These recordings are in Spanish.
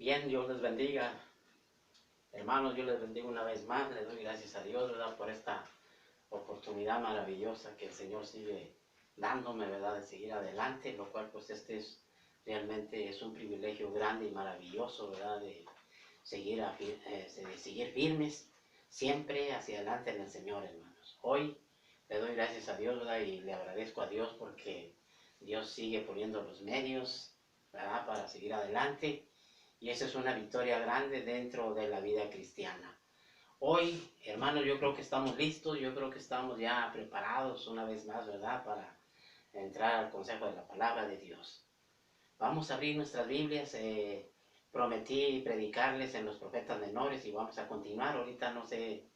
Bien, Dios les bendiga. Hermanos, yo les bendigo una vez más. Les doy gracias a Dios, ¿verdad? Por esta oportunidad maravillosa que el Señor sigue dándome, ¿verdad? De seguir adelante, lo cual pues realmente es un privilegio grande y maravilloso, ¿verdad? De seguir firmes siempre hacia adelante en el Señor, hermanos. Hoy le doy gracias a Dios, ¿verdad? Y le agradezco a Dios porque Dios sigue poniendo los medios, ¿verdad? Para seguir adelante. Y esa es una victoria grande dentro de la vida cristiana. Hoy, hermanos, yo creo que estamos listos, yo creo que estamos ya preparados una vez más, ¿verdad? Para entrar al consejo de la palabra de Dios. Vamos a abrir nuestras Biblias. Prometí predicarles en los profetas menores y vamos a continuar. Ahorita no sé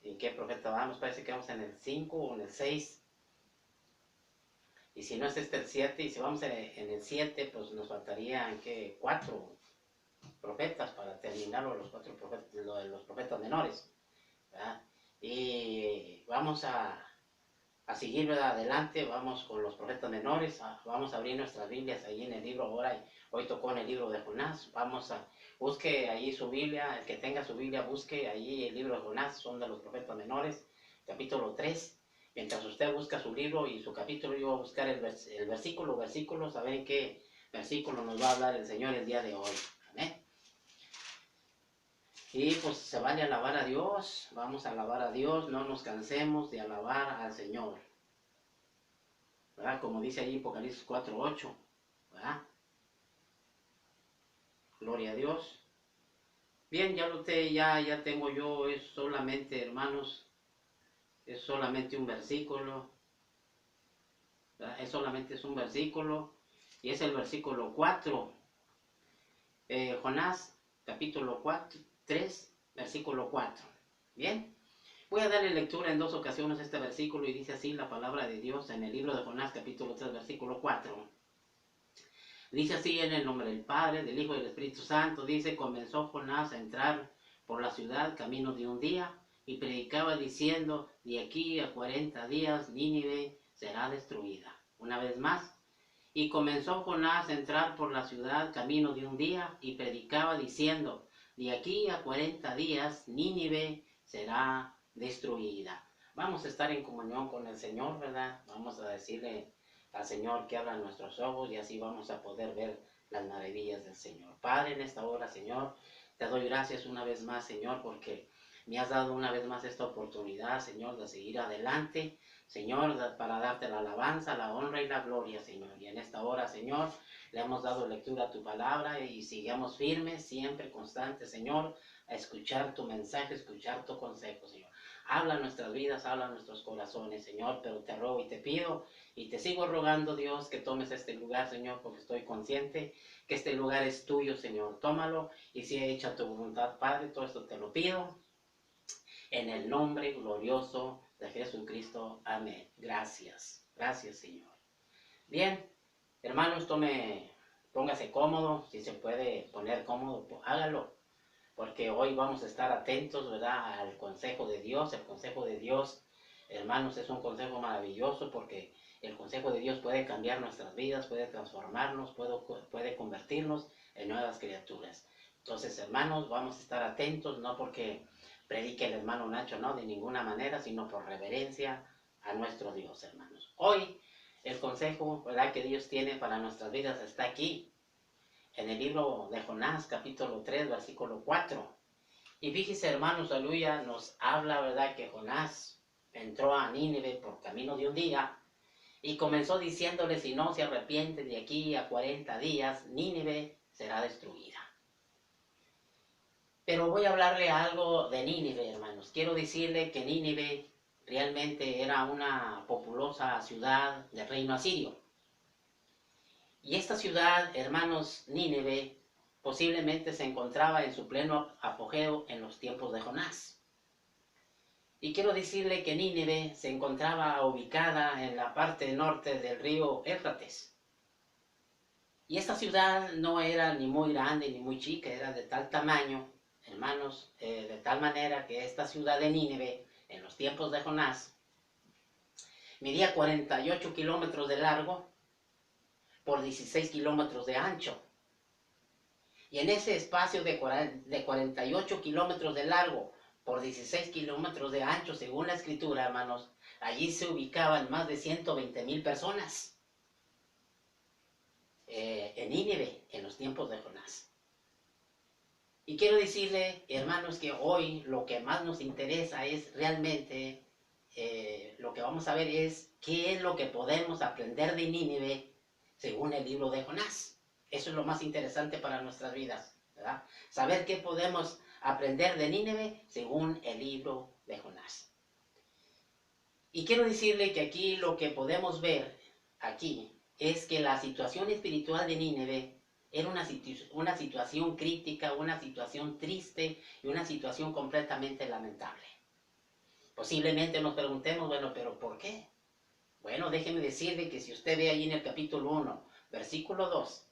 en qué profeta vamos, parece que vamos en el 5 o en el 6. Y si no es el 7, y si vamos en el 7, pues nos faltarían, ¿qué? 4 profetas para terminarlo, los 4 profetas, los profetas menores, ¿verdad? Y vamos a seguir, ¿verdad? Adelante, vamos con los profetas menores, vamos a abrir nuestras Biblias ahí en el libro ahora. Hoy tocó en el libro de Jonás. Busque ahí su Biblia, el que tenga su Biblia, busque ahí el libro de Jonás, son de los profetas menores, capítulo 3. Mientras usted busca su libro y su capítulo, yo voy a buscar el versículo, saben qué versículo nos va a hablar el Señor el día de hoy. Amén. Y pues se vale alabar a Dios, vamos a alabar a Dios, no nos cansemos de alabar al Señor, ¿verdad? Como dice ahí Apocalipsis 4:8, ¿verdad? Gloria a Dios. Bien, ya tengo yo, es solamente, hermanos, es solamente un versículo, ¿verdad? Es un versículo, y es el versículo 4. Jonás, capítulo 3, versículo 4. Bien. Voy a darle lectura en 2 ocasiones a este versículo y dice así la palabra de Dios en el libro de Jonás, capítulo 3, versículo 4. Dice así en el nombre del Padre, del Hijo y del Espíritu Santo. Dice: comenzó Jonás a entrar por la ciudad camino de un día y predicaba diciendo: de aquí a 40 días Nínive será destruida. Una vez más. Y comenzó Jonás a entrar por la ciudad camino de un día y predicaba diciendo: de aquí a 40 días Nínive será destruida. Vamos a estar en comunión con el Señor, ¿verdad? Vamos a decirle al Señor que abra nuestros ojos y así vamos a poder ver las maravillas del Señor. Padre, en esta hora, Señor, te doy gracias una vez más, Señor, porque me has dado una vez más esta oportunidad, Señor, de seguir adelante, Señor, para darte la alabanza, la honra y la gloria, Señor. Y en esta hora, Señor, le hemos dado lectura a tu palabra y sigamos firmes, siempre constantes, Señor, a escuchar tu mensaje, escuchar tu consejo, Señor. Habla nuestras vidas, habla nuestros corazones, Señor, pero te ruego y te pido y te sigo rogando, Dios, que tomes este lugar, Señor, porque estoy consciente que este lugar es tuyo, Señor. Tómalo y si he hecho tu voluntad, Padre, todo esto te lo pido en el nombre glorioso de Jesucristo. Amén. Gracias. Gracias, Señor. Bien, hermanos, póngase cómodo. Si se puede poner cómodo, pues hágalo. Porque hoy vamos a estar atentos, ¿verdad?, al consejo de Dios. El consejo de Dios, hermanos, es un consejo maravilloso porque el consejo de Dios puede cambiar nuestras vidas, puede transformarnos, puede convertirnos en nuevas criaturas. Entonces, hermanos, vamos a estar atentos, no porque predique el hermano Nacho, no, de ninguna manera, sino por reverencia a nuestro Dios, hermanos. Hoy, el consejo, ¿verdad?, que Dios tiene para nuestras vidas está aquí, en el libro de Jonás, capítulo 3, versículo 4. Y fíjese, hermanos, aleluya, nos habla, ¿verdad?, que Jonás entró a Nínive por camino de un día y comenzó diciéndole: si no se arrepiente de aquí a 40 días, Nínive será destruida. Pero voy a hablarle algo de Nínive, hermanos. Quiero decirle que Nínive realmente era una populosa ciudad del reino asirio. Y esta ciudad, hermanos, Nínive, posiblemente se encontraba en su pleno apogeo en los tiempos de Jonás. Y quiero decirle que Nínive se encontraba ubicada en la parte norte del río Éufrates. Y esta ciudad no era ni muy grande ni muy chica, era de tal tamaño, hermanos, de tal manera que esta ciudad de Nínive, en los tiempos de Jonás, medía 48 kilómetros de largo por 16 kilómetros de ancho. Y en ese espacio de 48 kilómetros de largo por 16 kilómetros de ancho, según la escritura, hermanos, allí se ubicaban más de 120,000 personas en Nínive, en los tiempos de Jonás. Y quiero decirle, hermanos, que hoy lo que más nos interesa es realmente, lo que vamos a ver es qué es lo que podemos aprender de Nínive según el libro de Jonás. Eso es lo más interesante para nuestras vidas, ¿verdad? Saber qué podemos aprender de Nínive según el libro de Jonás. Y quiero decirle que aquí lo que podemos ver aquí es que la situación espiritual de Nínive era una situación crítica, una situación triste y una situación completamente lamentable. Posiblemente nos preguntemos, bueno, pero ¿por qué? Bueno, déjeme decirle que si usted ve ahí en el capítulo 1, versículo 2,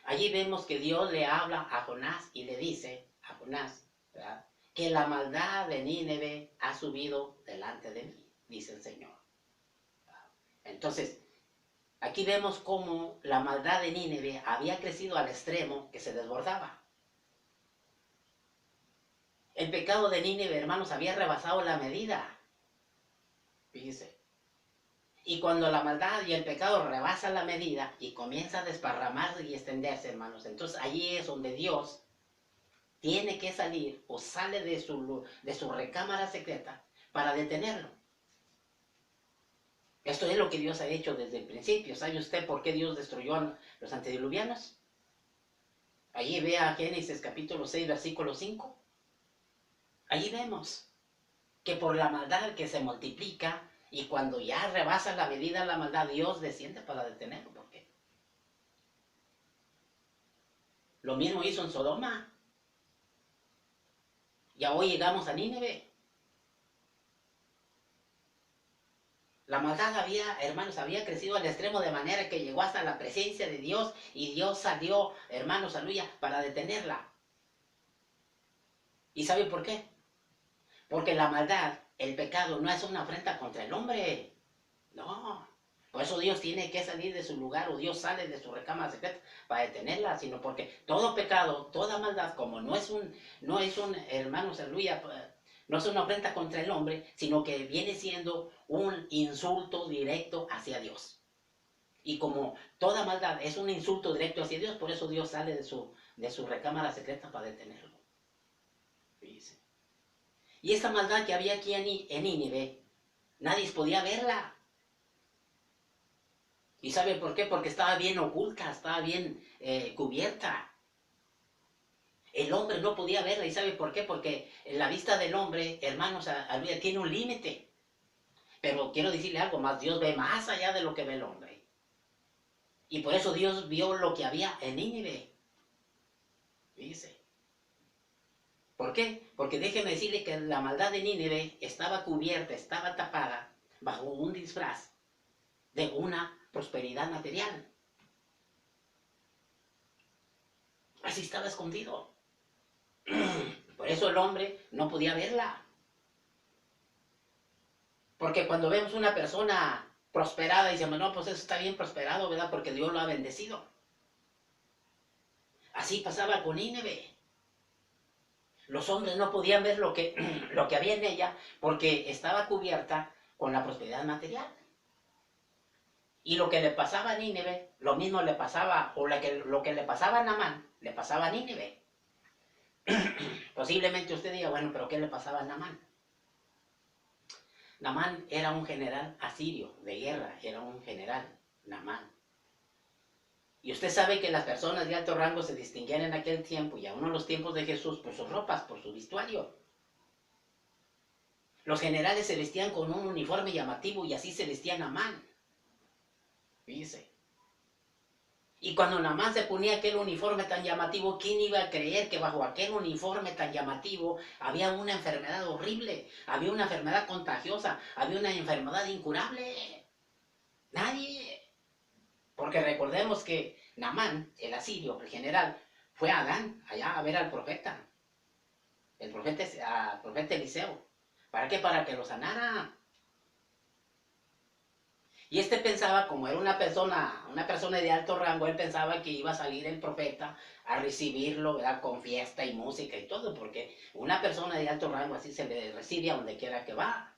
allí vemos que Dios le habla a Jonás y le dice a Jonás, ¿verdad?, que la maldad de Nínive ha subido delante de mí, dice el Señor. Entonces, aquí vemos cómo la maldad de Nínive había crecido al extremo que se desbordaba. El pecado de Nínive, hermanos, había rebasado la medida. Fíjese. Y cuando la maldad y el pecado rebasan la medida y comienza a desparramarse y extenderse, hermanos, entonces allí es donde Dios tiene que salir o sale de su recámara secreta para detenerlo. Esto es lo que Dios ha hecho desde el principio. ¿Sabe usted por qué Dios destruyó a los antediluvianos? Allí vea Génesis capítulo 6, versículo 5. Allí vemos que por la maldad que se multiplica y cuando ya rebasa la medida la maldad, Dios desciende para detenerlo. ¿Por qué? Lo mismo hizo en Sodoma. Y hoy llegamos a Nínive. La maldad había, hermanos, había crecido al extremo de manera que llegó hasta la presencia de Dios y Dios salió, hermanos, aleluya, para detenerla. ¿Y sabe por qué? Porque la maldad, el pecado, no es una afrenta contra el hombre. No. Por eso Dios tiene que salir de su lugar o Dios sale de su recámara secreta para detenerla, sino porque todo pecado, toda maldad, como no es un, hermanos, aleluya, no es una ofrenda contra el hombre, sino que viene siendo un insulto directo hacia Dios. Y como toda maldad es un insulto directo hacia Dios, por eso Dios sale de su recámara secreta para detenerlo. Fíjense. Y esta maldad que había aquí en Nínive, nadie podía verla. ¿Y sabe por qué? Porque estaba bien oculta, estaba bien cubierta. El hombre no podía verla. ¿Y sabe por qué? Porque la vista del hombre, hermanos, tiene un límite. Pero quiero decirle algo más, Dios ve más allá de lo que ve el hombre. Y por eso Dios vio lo que había en Nínive. Fíjese. ¿Por qué? Porque déjeme decirle que la maldad de Nínive estaba cubierta, estaba tapada bajo un disfraz de una prosperidad material. Así estaba escondido. Por eso el hombre no podía verla. Porque cuando vemos una persona prosperada y decimos, no, pues eso está bien prosperado, ¿verdad? Porque Dios lo ha bendecido. Así pasaba con Nínive. Los hombres no podían ver lo que había en ella porque estaba cubierta con la prosperidad material. Y lo que le pasaba a Nínive, lo mismo le pasaba, o lo que le pasaba a Naamán, le pasaba a Nínive. Posiblemente usted diga, bueno, pero ¿qué le pasaba a Naamán? Naamán era un general asirio de guerra, era un general, Naamán. Y usted sabe que las personas de alto rango se distinguían en aquel tiempo, y aún en los tiempos de Jesús, por sus ropas, por su vestuario. Los generales se vestían con un uniforme llamativo y así se vestían Naamán. Fíjese. Y cuando Naamán se ponía aquel uniforme tan llamativo, ¿quién iba a creer que bajo aquel uniforme tan llamativo había una enfermedad horrible? Había una enfermedad contagiosa, había una enfermedad incurable. Nadie. Porque recordemos que Naamán, el asirio, el general, fue a Adán, allá a ver al profeta. El profeta Eliseo. ¿Para qué? Para que lo sanara. Y este pensaba, como era una persona de alto rango, él pensaba que iba a salir el profeta a recibirlo, ¿verdad? Con fiesta y música y todo, porque una persona de alto rango así se le recibe a donde quiera que va,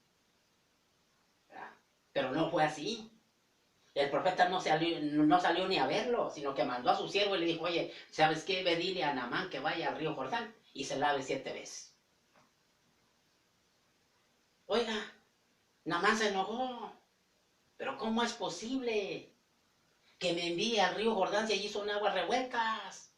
¿verdad? Pero no fue así. El profeta no salió ni a verlo, sino que mandó a su siervo y le dijo, oye, ¿sabes qué? Ve, dile a Naamán que vaya al río Jordán y se lave 7 veces. Oiga, Naamán se enojó. Pero ¿cómo es posible que me envíe al río Jordán si allí son aguas revueltas?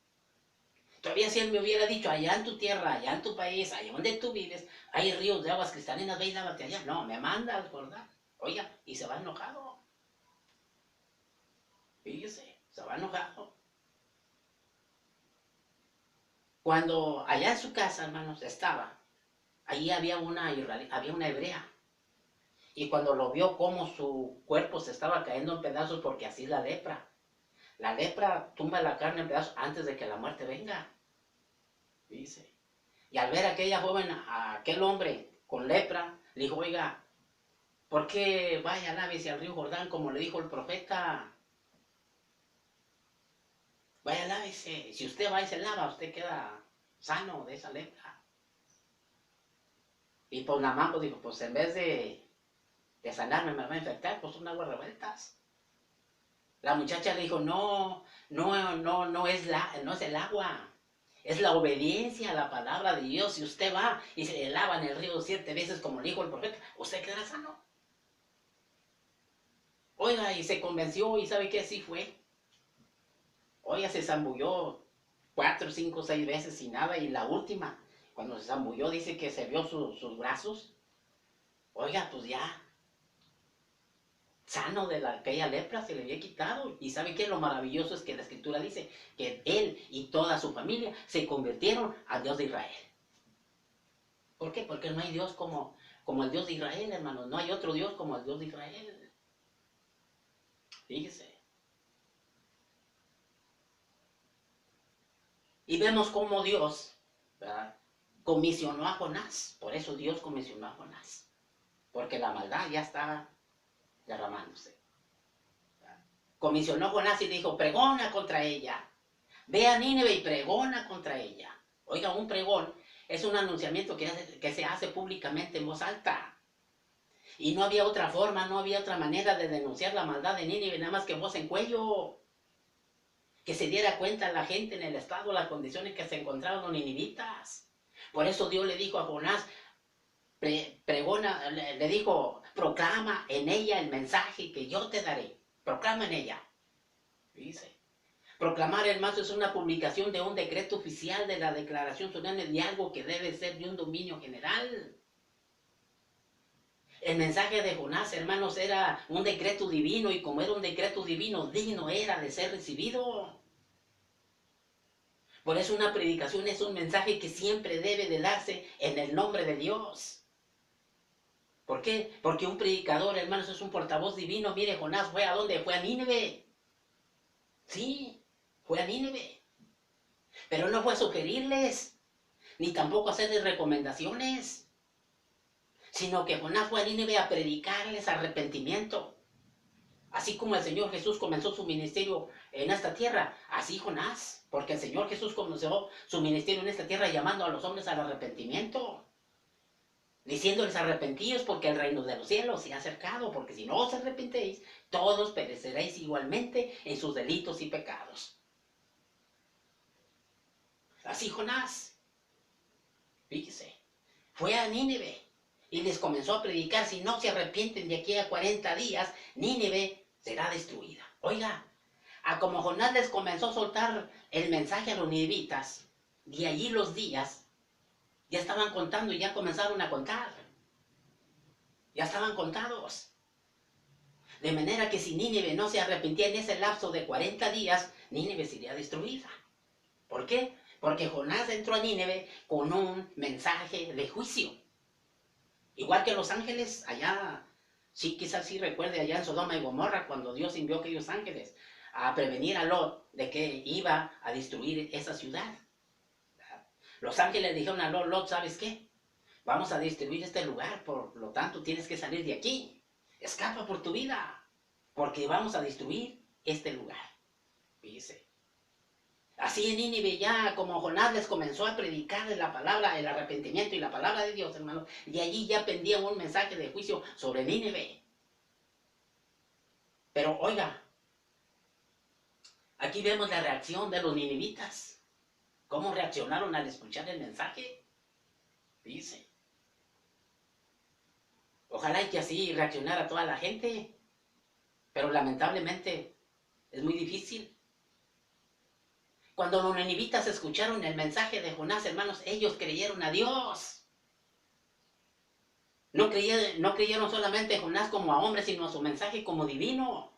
Todavía si él me hubiera dicho, allá en tu tierra, allá en tu país, allá donde tú vives, hay ríos de aguas cristalinas, ve y lávate allá. No, me manda al Jordán. Oiga, y se va enojado. Fíjese, se va enojado. Cuando allá en su casa, hermanos, estaba, allí había una hebrea. Y cuando lo vio cómo su cuerpo se estaba cayendo en pedazos, porque así es la lepra. La lepra tumba la carne en pedazos antes de que la muerte venga. Dice. Y al ver a aquella joven, a aquel hombre con lepra, le dijo, oiga, ¿por qué vaya, lávese al río Jordán como le dijo el profeta? Vaya, lávese. Si usted va y se lava, usted queda sano de esa lepra. Y pues Naamán pues dijo, pues en vez de sanarme me va a infectar, pues son aguas revueltas. La muchacha le dijo, no es el agua. Es la obediencia a la palabra de Dios. Si usted va y se le lava en el río 7 veces como le dijo el profeta, usted quedará sano. Oiga, y se convenció y ¿sabe qué? Sí fue. Oiga, se zambulló 4, 5, 6 veces sin nada y la última, cuando se zambulló, dice que se vio sus brazos. Oiga, pues ya, sano de aquella lepra se le había quitado. Y ¿sabe qué? Lo maravilloso es que la escritura dice que él y toda su familia se convirtieron al Dios de Israel. ¿Por qué? Porque no hay Dios como el Dios de Israel, hermanos. No hay otro Dios como el Dios de Israel. Fíjese. Y vemos cómo Dios, ¿verdad?, comisionó a Jonás. Por eso Dios comisionó a Jonás. Porque la maldad ya estaba derramándose. ¿Verdad? Comisionó a Jonás y dijo, pregona contra ella. Ve a Nínive y pregona contra ella. Oiga, un pregón es un anunciamiento que se hace públicamente en voz alta. Y no había otra forma, no había otra manera de denunciar la maldad de Nínive, nada más que voz en cuello. Que se diera cuenta la gente en el estado, las condiciones que se encontraban los ninivitas. Por eso Dios le dijo a Jonás, pregona, le dijo, proclama en ella el mensaje que yo te daré. Proclama en ella. Dice. Proclamar, hermanos, es una publicación de un decreto oficial de la declaración solemne de algo que debe ser de un dominio general. El mensaje de Jonás, hermanos, era un decreto divino y como era un decreto divino, digno era de ser recibido. Por eso una predicación es un mensaje que siempre debe de darse en el nombre de Dios. ¿Por qué? Porque un predicador, hermanos, es un portavoz divino. Mire, Jonás fue ¿a dónde? Fue a Nínive. Sí, fue a Nínive. Pero no fue a sugerirles, ni tampoco a hacerles recomendaciones, sino que Jonás fue a Nínive a predicarles arrepentimiento. Así como el Señor Jesús comenzó su ministerio en esta tierra, así Jonás, porque el Señor Jesús comenzó su ministerio en esta tierra llamando a los hombres al arrepentimiento, diciéndoles arrepentíos porque el reino de los cielos se ha acercado, porque si no os arrepentéis, todos pereceréis igualmente en sus delitos y pecados. Así Jonás, fíjese, fue a Nínive y les comenzó a predicar, si no se arrepienten de aquí a 40 días, Nínive será destruida. Oiga, a como Jonás les comenzó a soltar el mensaje a los ninivitas, de allí los días ya estaban contando y ya comenzaron a contar. Ya estaban contados. De manera que si Nínive no se arrepentía en ese lapso de 40 días, Nínive sería destruida. ¿Por qué? Porque Jonás entró a Nínive con un mensaje de juicio. Igual que los ángeles allá, sí, quizás sí recuerde allá en Sodoma y Gomorra, cuando Dios envió a aquellos ángeles a prevenir a Lot de que iba a destruir esa ciudad. Los ángeles dijeron a Lot, Lot, ¿sabes qué? Vamos a destruir este lugar, por lo tanto tienes que salir de aquí. Escapa por tu vida. porque vamos a destruir este lugar. Dice. Así en Nínive ya, como Jonás les comenzó a predicar la palabra, el arrepentimiento y la palabra de Dios, hermanos, y allí ya pendía un mensaje de juicio sobre Nínive. Pero oiga, aquí vemos la reacción de los ninivitas. ¿Cómo reaccionaron al escuchar el mensaje? Dice. Ojalá y que así reaccionara toda la gente, pero lamentablemente es muy difícil. Cuando los ninivitas escucharon el mensaje de Jonás, hermanos, ellos creyeron a Dios. No creyeron solamente a Jonás como a hombre, sino a su mensaje como divino.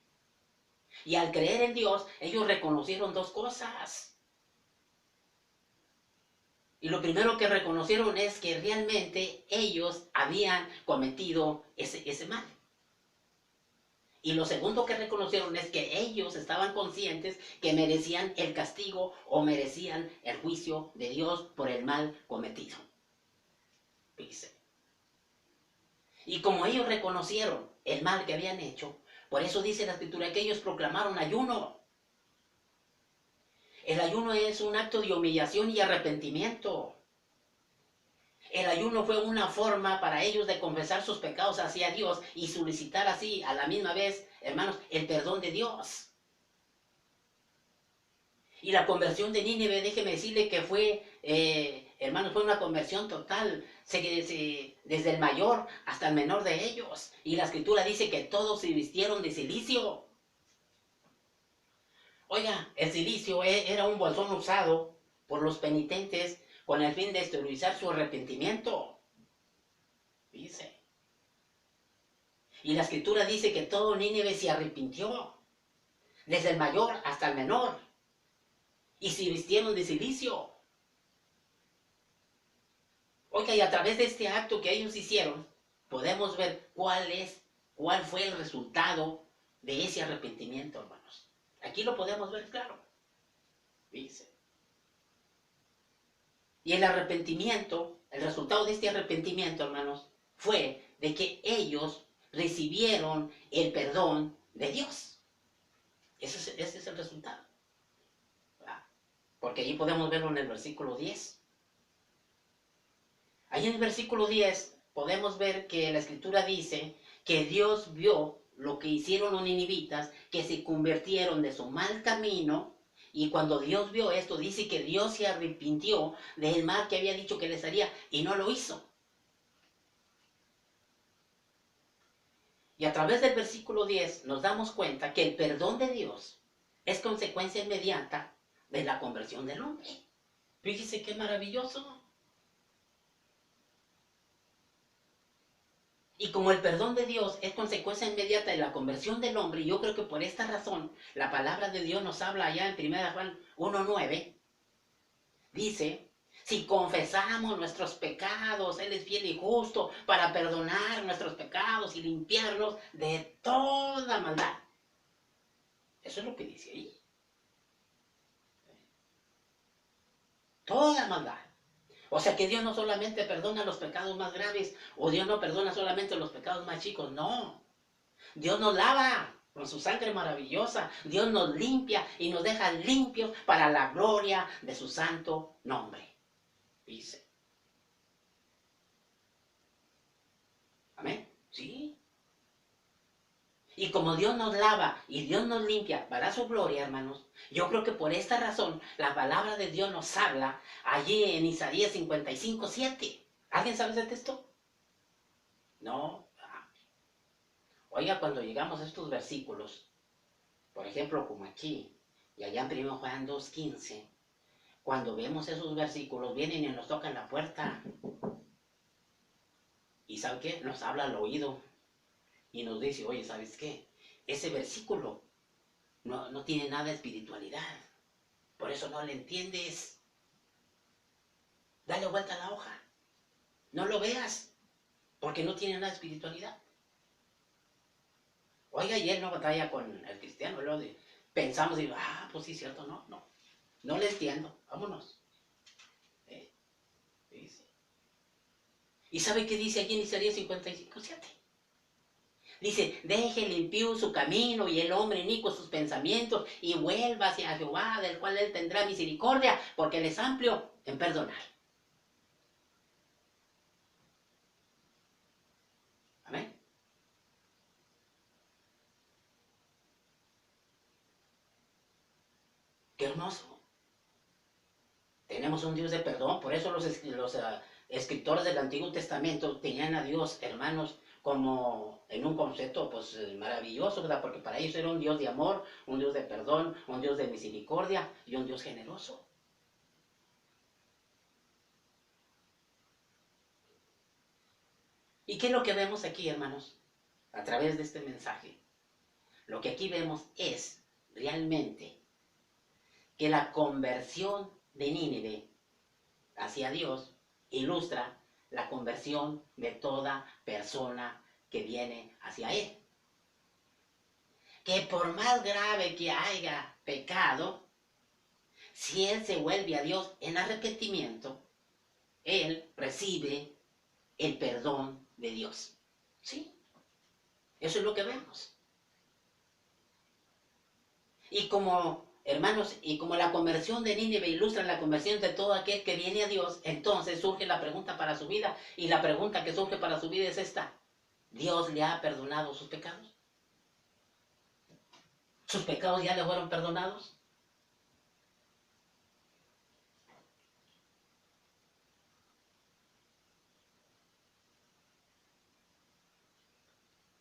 Y al creer en Dios, ellos reconocieron dos cosas. Y lo primero que reconocieron es que realmente ellos habían cometido ese mal. Y lo segundo que reconocieron es que ellos estaban conscientes que merecían el castigo o merecían el juicio de Dios por el mal cometido. Dice. Y como ellos reconocieron el mal que habían hecho, por eso dice la Escritura que ellos proclamaron ayuno. El ayuno es un acto de humillación y arrepentimiento. El ayuno fue una forma para ellos de confesar sus pecados hacia Dios y solicitar así a la misma vez, hermanos, el perdón de Dios. Y la conversión de Nínive, déjeme decirle que fue, hermanos, fue una conversión total, desde el mayor hasta el menor de ellos. Y la Escritura dice que todos se vistieron de cilicio. Oiga, el cilicio era un bolsón usado por los penitentes con el fin de exteriorizar su arrepentimiento. Dice. Y la Escritura dice que todo Nínive se arrepintió, desde el mayor hasta el menor, y se vistieron de cilicio. Oiga, y a través de este acto que ellos hicieron, podemos ver cuál fue el resultado de ese arrepentimiento, hermanos. Aquí lo podemos ver claro. Dice. Y el arrepentimiento, el resultado de este arrepentimiento, hermanos, fue de que ellos recibieron el perdón de Dios. Ese es el resultado. Porque ahí podemos verlo en el versículo 10. Ahí en el versículo 10 podemos ver que la Escritura dice que Dios vio lo que hicieron los ninivitas, que se convirtieron de su mal camino, y cuando Dios vio esto, dice que Dios se arrepintió del mal que había dicho que les haría, y no lo hizo. Y a través del versículo 10 nos damos cuenta que el perdón de Dios es consecuencia inmediata de la conversión del hombre. Fíjese qué maravilloso. Y como el perdón de Dios es consecuencia inmediata de la conversión del hombre, yo creo que por esta razón la palabra de Dios nos habla allá en 1 Juan 1:9. Dice, si confesamos nuestros pecados, Él es fiel y justo para perdonar nuestros pecados y limpiarnos de toda maldad. Eso es lo que dice ahí. Toda maldad. O sea que Dios no solamente perdona los pecados más graves, o Dios no perdona solamente los pecados más chicos, no. Dios nos lava con su sangre maravillosa, Dios nos limpia y nos deja limpios para la gloria de su santo nombre. Dice. Amén. Sí. Y como Dios nos lava y Dios nos limpia para su gloria, hermanos, yo creo que por esta razón la palabra de Dios nos habla allí en Isaías 55:7. ¿Alguien sabe ese texto? No. Oiga, cuando llegamos a estos versículos, por ejemplo, como aquí, y allá en 1 Juan 2:15, cuando vemos esos versículos, vienen y nos tocan la puerta. ¿Y sabe qué? Nos habla al oído. Y nos dice, oye, ¿sabes qué? Ese versículo no tiene nada de espiritualidad. Por eso no le entiendes. Dale vuelta a la hoja. No lo veas. Porque no tiene nada de espiritualidad. Oiga, y él no batalla con el cristiano. Luego pensamos y pues sí, cierto, no. No le entiendo. Vámonos. Dice. ¿Y sabe qué dice aquí en Isaías 55:7? Dice, deje el impío su camino y el hombre inicuo sus pensamientos y vuelva hacia Jehová, del cual él tendrá misericordia, porque él es amplio en perdonar. Amén. Qué hermoso. Tenemos un Dios de perdón, por eso los escritores del Antiguo Testamento tenían a Dios, hermanos, como en un concepto pues maravilloso, ¿verdad? Porque para ellos era un Dios de amor, un Dios de perdón, un Dios de misericordia y un Dios generoso. ¿Y qué es lo que vemos aquí, hermanos? A través de este mensaje. Lo que aquí vemos es realmente que la conversión de Nínive hacia Dios ilustra la conversión de toda persona que viene hacia Él. Que por más grave que haya pecado, si Él se vuelve a Dios en arrepentimiento, Él recibe el perdón de Dios. ¿Sí? Eso es lo que vemos. Y como, hermanos, y como la conversión de Nínive ilustra la conversión de todo aquel que viene a Dios, entonces surge la pregunta para su vida. Y la pregunta que surge para su vida es esta. ¿Dios le ha perdonado sus pecados? ¿Sus pecados ya le fueron perdonados?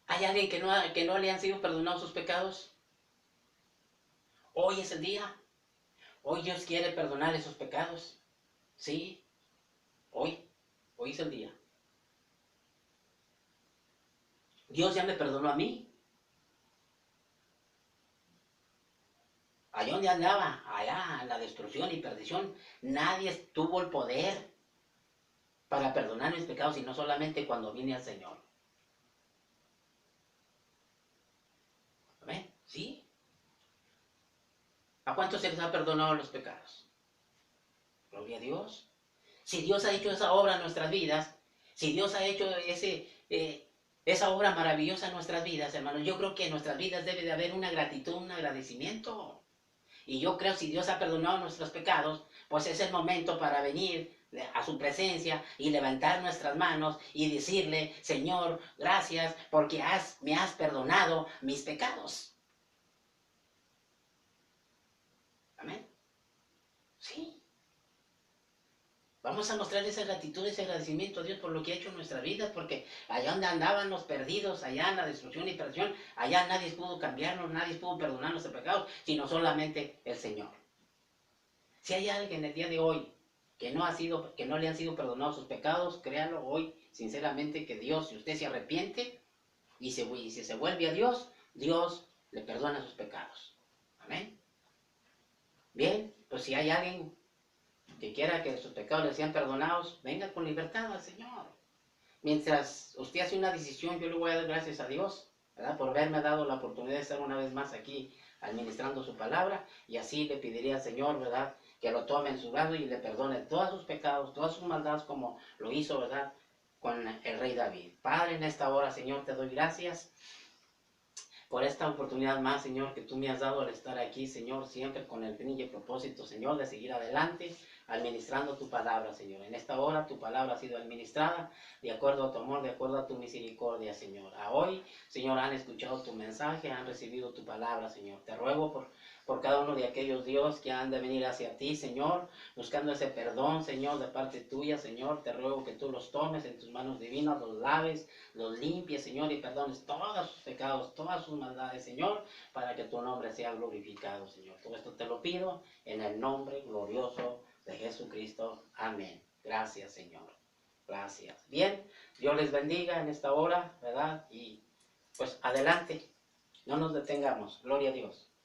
¿Hay alguien que no le han sido perdonados sus pecados? Hoy es el día. Hoy Dios quiere perdonar esos pecados. Sí, hoy es el día. Dios ya me perdonó a mí. Allá donde andaba, allá en la destrucción y perdición, nadie tuvo el poder para perdonar mis pecados, sino solamente cuando vine al Señor. ¿Amén? ¿Sí? ¿A cuántos se les ha perdonado los pecados? Gloria a Dios. Si Dios ha hecho esa obra en nuestras vidas, si Dios ha hecho esa obra maravillosa en nuestras vidas, hermanos, yo creo que en nuestras vidas debe de haber una gratitud, un agradecimiento. Y yo creo que si Dios ha perdonado nuestros pecados, pues es el momento para venir a su presencia y levantar nuestras manos y decirle, Señor, gracias porque me has perdonado mis pecados. Amén. Sí. Vamos a mostrar esa gratitud, ese agradecimiento a Dios por lo que ha hecho en nuestras vidas, porque allá donde andaban los perdidos, allá en la destrucción y perdición, allá nadie pudo cambiarnos, nadie pudo perdonar nuestros pecados, sino solamente el Señor. Si hay alguien el día de hoy que no le han sido perdonados sus pecados, créalo hoy, sinceramente, que Dios, si usted se arrepiente y si se vuelve a Dios, Dios le perdona sus pecados. Amén. Bien, pues si hay alguien que quiera que sus pecados le sean perdonados, venga con libertad al Señor. Mientras usted hace una decisión, yo le voy a dar gracias a Dios, ¿verdad? Por haberme dado la oportunidad de estar una vez más aquí administrando su palabra, y así le pediría al Señor, ¿verdad?, que lo tome en su lado y le perdone todos sus pecados, todas sus maldades, como lo hizo, ¿verdad?, con el rey David. Padre, en esta hora, Señor, te doy gracias por esta oportunidad más, Señor, que tú me has dado al estar aquí, Señor, siempre con el fin y el propósito, Señor, de seguir adelante, administrando tu palabra, Señor. En esta hora tu palabra ha sido administrada de acuerdo a tu amor, de acuerdo a tu misericordia, Señor. A hoy, Señor, han escuchado tu mensaje, han recibido tu palabra, Señor. Te ruego por cada uno de aquellos, Dios, que han de venir hacia ti, Señor, buscando ese perdón, Señor, de parte tuya, Señor. Te ruego que tú los tomes en tus manos divinas, los laves, los limpies, Señor, y perdones todos sus pecados, todas sus maldades, Señor, para que tu nombre sea glorificado, Señor. Todo esto te lo pido en el nombre glorioso de Jesucristo. Amén. Gracias, Señor. Gracias. Bien, Dios les bendiga en esta hora, ¿verdad? Y pues adelante, no nos detengamos. Gloria a Dios.